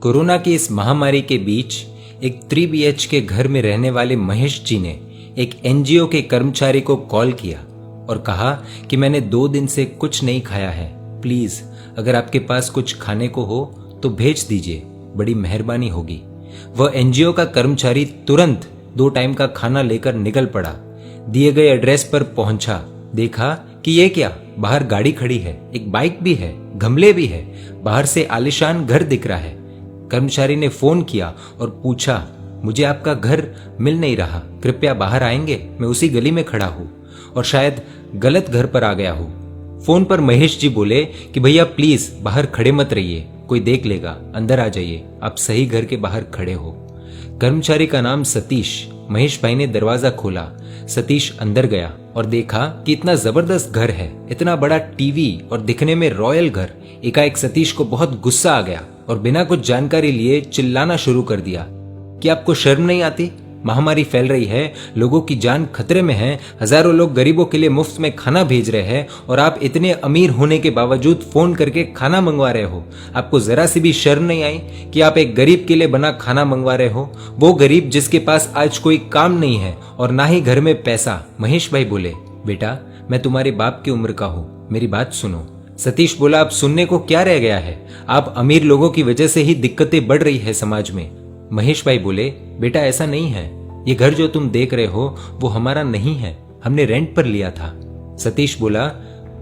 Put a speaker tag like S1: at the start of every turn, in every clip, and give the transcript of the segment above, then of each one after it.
S1: Corona की इस महामारी के बीच एक 3 BH के घर में रहने वाले महेश जी ने एक NGO के कर्मचारी को कॉल किया और कहा कि मैंने 2 दिन से कुछ नहीं खाया है, प्लीज अगर आपके पास कुछ खाने को हो तो भेज दीजिए, बड़ी मेहरबानी होगी। वह NGO का कर्मचारी तुरंत 2 टाइम का खाना लेकर निकल पड़ा। दिए गए एड्रेस पर पहुंचा, देखा कि ये क्या, बाहर गाड़ी खड़ी है, एक बाइक भी है, गमले भी है, बाहर से आलीशान घर दिख रहा है। कर्मचारी ने फोन किया और पूछा, मुझे आपका घर मिल नहीं रहा, कृपया बाहर आएंगे, मैं उसी गली में खड़ा हूं और शायद गलत घर पर आ गया हूं। फोन पर महेश जी बोले कि भैया प्लीज बाहर खड़े मत रहिए, कोई देख लेगा, अंदर आ जाइए, आप सही घर के बाहर खड़े हो। कर्मचारी का नाम सतीश। महेश भाई ने दरवाजा खोला, सतीश अंदर गया और देखा कि इतना जबरदस्त घर है, इतना बड़ा टीवी और दिखने में रॉयल घर। एकाएक सतीश को बहुत गुस्सा आ गया और बिना कुछ जानकारी लिए चिल्लाना शुरू कर दिया कि आपको शर्म नहीं आती? महामारी फैल रही है, लोगों की जान खतरे में है, हजारों लोग गरीबों के लिए मुफ्त में खाना भेज रहे हैं और आप इतने अमीर होने के बावजूद फोन करके खाना मंगवा रहे हो। आपको जरा सी भी शर्म नहीं आई कि आप एक गरीब के लिए बना खाना मंगवा रहे हो, वो गरीब जिसके पास आज कोई काम नहीं है और ना ही घर में पैसा। महेश भाई बोले, बेटा मैं तुम्हारे बाप की उम्र का हूँ, मेरी बात सुनो। सतीश बोला, अब सुनने को क्या रह गया है, आप अमीर लोगों की वजह से ही दिक्कतें बढ़ रही है समाज में। महेश भाई बोले, बेटा ऐसा नहीं है, ये घर जो तुम देख रहे हो वो हमारा नहीं है, हमने रेंट पर लिया था। सतीश बोला,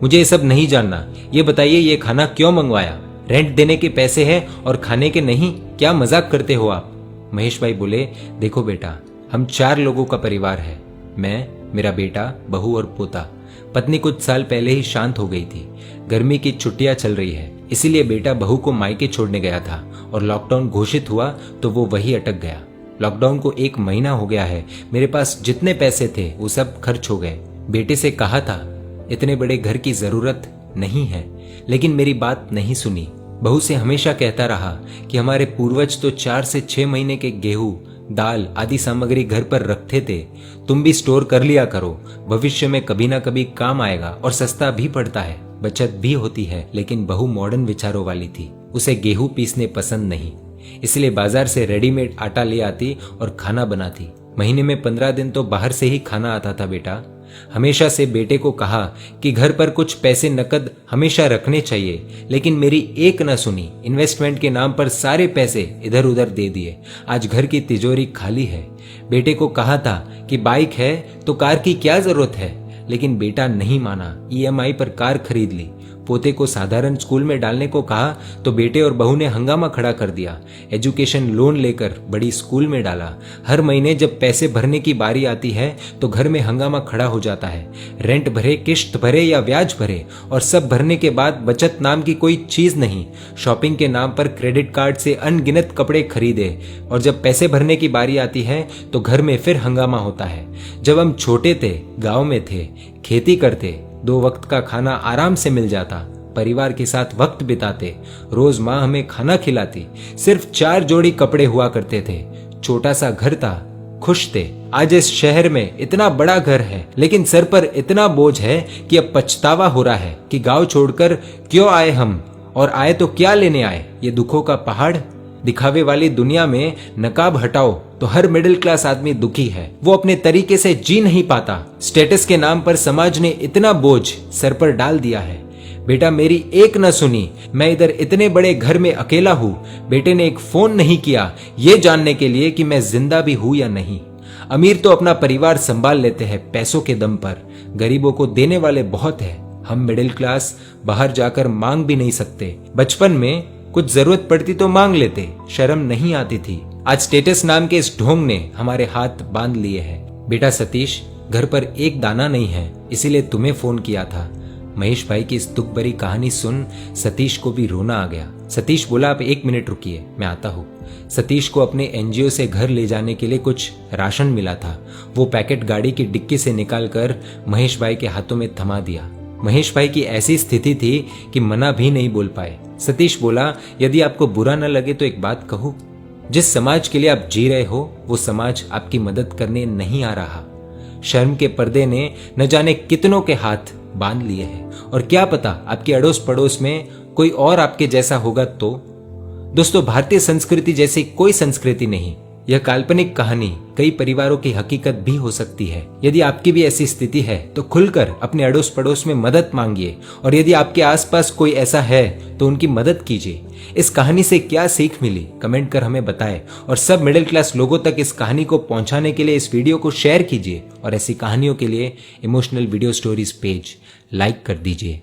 S1: मुझे ये सब नहीं जानना, ये बताइए ये खाना क्यों मंगवाया? रेंट देने के पैसे हैं और खाने के नहीं, क्या मजाक करते हो आप? महेश भाई बोले, देखो बेटा, हम 4 लोगों का परिवार है, मैं, मेरा बेटा, बहू और पोता। पत्नी कुछ साल पहले ही शांत हो गई थी। गर्मी की छुट्टियां चल रही है, इसीलिए बेटा बहू को मायके छोड़ने गया था और लॉकडाउन घोषित हुआ तो वो वही अटक गया। लॉकडाउन को 1 महीना हो गया है, मेरे पास जितने पैसे थे वो सब खर्च हो गए। बेटे से कहा था इतने बड़े घर की जरूरत नहीं है, लेकिन मेरी बात नहीं सुनी। बहू से हमेशा कहता रहा कि हमारे पूर्वज तो 4 से 6 महीने के गेहूं, दाल आदि सामग्री घर पर रखते थे, तुम भी स्टोर कर लिया करो, भविष्य में कभी ना कभी काम आएगा और सस्ता भी पड़ता है, बचत भी होती है। लेकिन बहू मॉडर्न विचारों वाली थी, उसे गेहूं पीसने पसंद नहीं, इसलिए बाजार से रेडीमेड आटा ले आती और खाना बनाती। महीने में 15 दिन तो बाहर से ही खाना आता था। बेटा हमेशा से बेटे को कहा कि घर पर कुछ पैसे नकद हमेशा रखने चाहिए, लेकिन मेरी एक न सुनी। इन्वेस्टमेंट के नाम पर सारे पैसे इधर उधर दे दिए, आज घर की तिजोरी खाली है। बेटे को कहा था कि बाइक है तो कार की क्या जरूरत है, लेकिन बेटा नहीं माना, EMI पर कार खरीद ली। पोते को साधारण स्कूल में डालने को कहा तो बेटे और बहू ने हंगामा खड़ा कर दिया। एजुकेशन लोन लेकर बड़ी स्कूल में डाला। हर महीने जब पैसे भरने की बारी आती है तो घर में हंगामा खड़ा हो जाता है। रेंट भरे, किश्त भरे या ब्याज भरे, और सब भरने के बाद बचत नाम की कोई चीज नहीं। शॉपिंग के नाम पर क्रेडिट कार्ड से अनगिनत कपड़े खरीदे, और जब पैसे भरने की बारी आती है तो घर में फिर हंगामा होता है। जब हम छोटे थे, गाँव में थे, खेती करते, 2 वक्त का खाना आराम से मिल जाता, परिवार के साथ वक्त बिताते, रोज माँ हमें खाना खिलाती, सिर्फ 4 जोड़ी कपड़े हुआ करते थे, छोटा सा घर था, खुश थे। आज इस शहर में इतना बड़ा घर है, लेकिन सर पर इतना बोझ है कि अब पछतावा हो रहा है कि गांव छोड़कर क्यों आए हम, और आए तो क्या लेने आए, ये दुखों का पहाड़। दिखावे वाली दुनिया में नकाब हटाओ तो हर मिडिल क्लास आदमी दुखी है, वो अपने तरीके से जी नहीं पाता। स्टेटस के नाम पर समाज ने इतना बोझ सर पर डाल दिया है। बेटा मेरी एक न सुनी, मैं इधर इतने बड़े घर में अकेला हूँ। बेटे ने एक फोन नहीं किया ये जानने के लिए कि मैं जिंदा भी हूँ या नहीं। अमीर तो अपना परिवार संभाल लेते हैं पैसों के दम पर, गरीबों को देने वाले बहुत है। हम मिडिल क्लास बाहर जाकर मांग भी नहीं सकते। बचपन में कुछ जरूरत पड़ती तो मांग लेते, शर्म नहीं आती थी। आज स्टेटस नाम के इस ढोंग ने हमारे हाथ बांध लिए हैं। बेटा सतीश, घर पर एक दाना नहीं है, इसीलिए तुम्हें फोन किया था। महेश भाई की इस दुख भरी कहानी सुन सतीश को भी रोना आ गया। सतीश बोला, आप 1 मिनट रुकिए, मैं आता हूँ। सतीश को अपने NGO से घर ले जाने के लिए कुछ राशन मिला था, वो पैकेट गाड़ी की डिक्की से निकालकर महेश भाई के हाथों में थमा दिया। महेश भाई की ऐसी स्थिति थी कि मना भी नहीं बोल पाए। सतीश बोला, यदि आपको बुरा न लगे तो एक बात कहूं, जिस समाज के लिए आप जी रहे हो वो समाज आपकी मदद करने नहीं आ रहा। शर्म के पर्दे ने न जाने कितनों के हाथ बांध लिए हैं, और क्या पता आपके अड़ोस पड़ोस में कोई और आपके जैसा होगा तो। दोस्तों, भारतीय संस्कृति जैसी कोई संस्कृति नहीं। यह काल्पनिक कहानी कई परिवारों की हकीकत भी हो सकती है। यदि आपकी भी ऐसी स्थिति है तो खुलकर अपने अड़ोस पड़ोस में मदद मांगिए, और यदि आपके आसपास कोई ऐसा है तो उनकी मदद कीजिए। इस कहानी से क्या सीख मिली कमेंट कर हमें बताएं, और सब मिडिल क्लास लोगों तक इस कहानी को पहुंचाने के लिए इस वीडियो को शेयर कीजिए, और ऐसी कहानियों के लिए emotional video stories page like कर दीजिए।